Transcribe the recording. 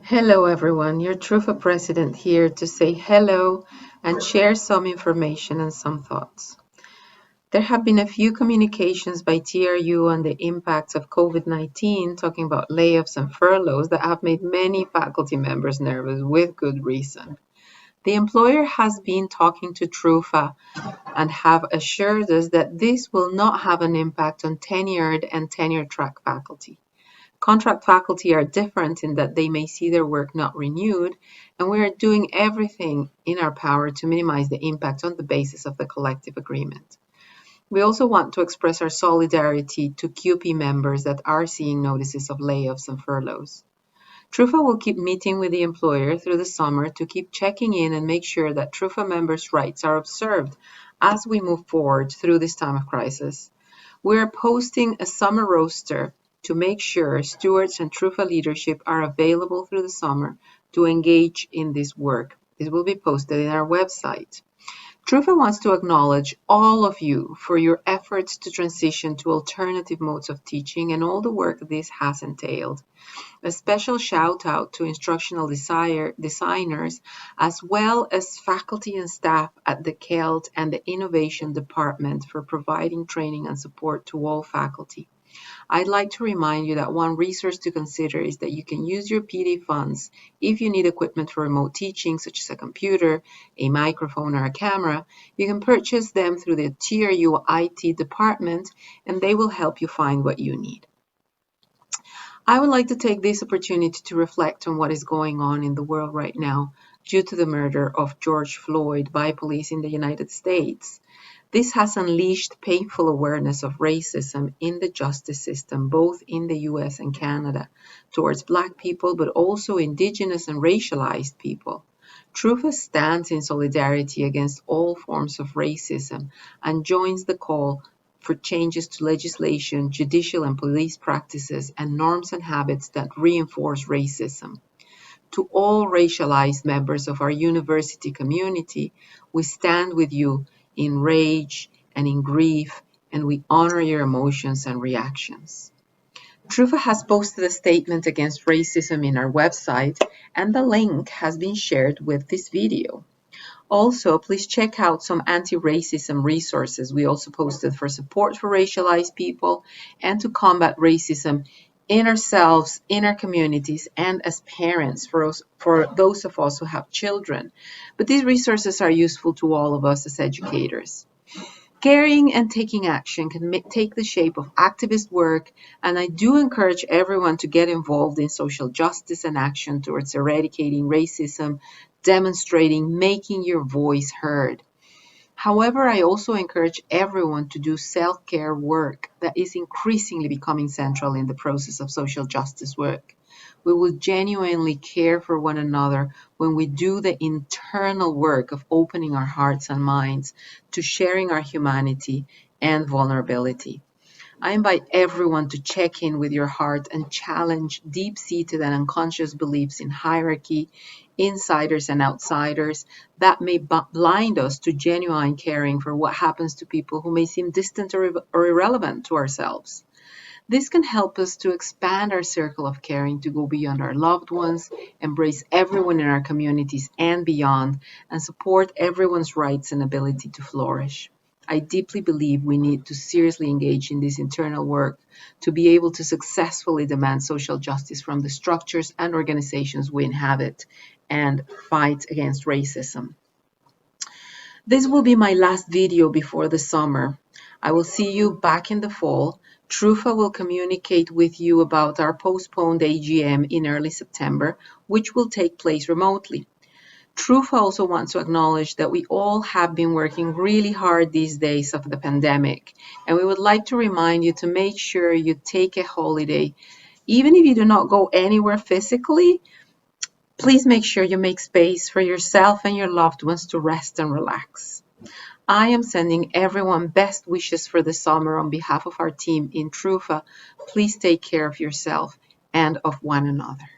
Hello everyone, your TRUFA president here to say hello and share some information and some thoughts. There have been a few communications by TRU on the impacts of COVID-19 talking about layoffs and furloughs that have made many faculty members nervous with good reason. The employer has been talking to TRUFA and have assured us that this will not have an impact on tenured and tenure-track faculty. Contract faculty are different in that they may see their work not renewed, and we are doing everything in our power to minimize the impact on the basis of the collective agreement. We also want to express our solidarity to QP members that are seeing notices of layoffs and furloughs. TRUFA will keep meeting with the employer through the summer to keep checking in and make sure that TRUFA members' rights are observed as we move forward through this time of crisis. We are posting a summer roster to make sure stewards and TRUFA leadership are available through the summer to engage in this work. This will be posted in our website. TRUFA wants to acknowledge all of you for your efforts to transition to alternative modes of teaching and all the work this has entailed. A special shout out to instructional designers as well as faculty and staff at the KELT and the Innovation Department for providing training and support to all faculty. I'd like to remind you that one resource to consider is that you can use your PD funds if you need equipment for remote teaching, such as a computer, a microphone, or a camera. You can purchase them through the TRU IT department, and they will help you find what you need. I would like to take this opportunity to reflect on what is going on in the world right now due to the murder of George Floyd by police in the United States. This has unleashed painful awareness of racism in the justice system, both in the US and Canada, towards Black people, but also Indigenous and racialized people. TRUFA stands in solidarity against all forms of racism and joins the call for changes to legislation, judicial and police practices, and norms and habits that reinforce racism. To all racialized members of our university community, we stand with you in rage and in grief, and we honor your emotions and reactions. TRUFA has posted a statement against racism in our website, and the link has been shared with this video. Also, please check out some anti-racism resources we also posted for support for racialized people and to combat racism in ourselves, in our communities, and as parents for those of us who have children. But these resources are useful to all of us as educators. Caring and taking action can take the shape of activist work, and I do encourage everyone to get involved in social justice and action towards eradicating racism, demonstrating, making your voice heard. However, I also encourage everyone to do self-care work that is increasingly becoming central in the process of social justice work. We will genuinely care for one another when we do the internal work of opening our hearts and minds to sharing our humanity and vulnerability. I invite everyone to check in with your heart and challenge deep-seated and unconscious beliefs in hierarchy, insiders and outsiders that may blind us to genuine caring for what happens to people who may seem distant or irrelevant to ourselves. This can help us to expand our circle of caring to go beyond our loved ones, embrace everyone in our communities and beyond, and support everyone's rights and ability to flourish. I deeply believe we need to seriously engage in this internal work to be able to successfully demand social justice from the structures and organizations we inhabit and fight against racism. This will be my last video before the summer. I will see you back in the fall. TRUFA will communicate with you about our postponed AGM in early September, which will take place remotely. TRUFA also wants to acknowledge that we all have been working really hard these days of the pandemic, and we would like to remind you to make sure you take a holiday. Even if you do not go anywhere physically, please make sure you make space for yourself and your loved ones to rest and relax. I am sending everyone best wishes for the summer on behalf of our team in TRUFA. Please take care of yourself and of one another.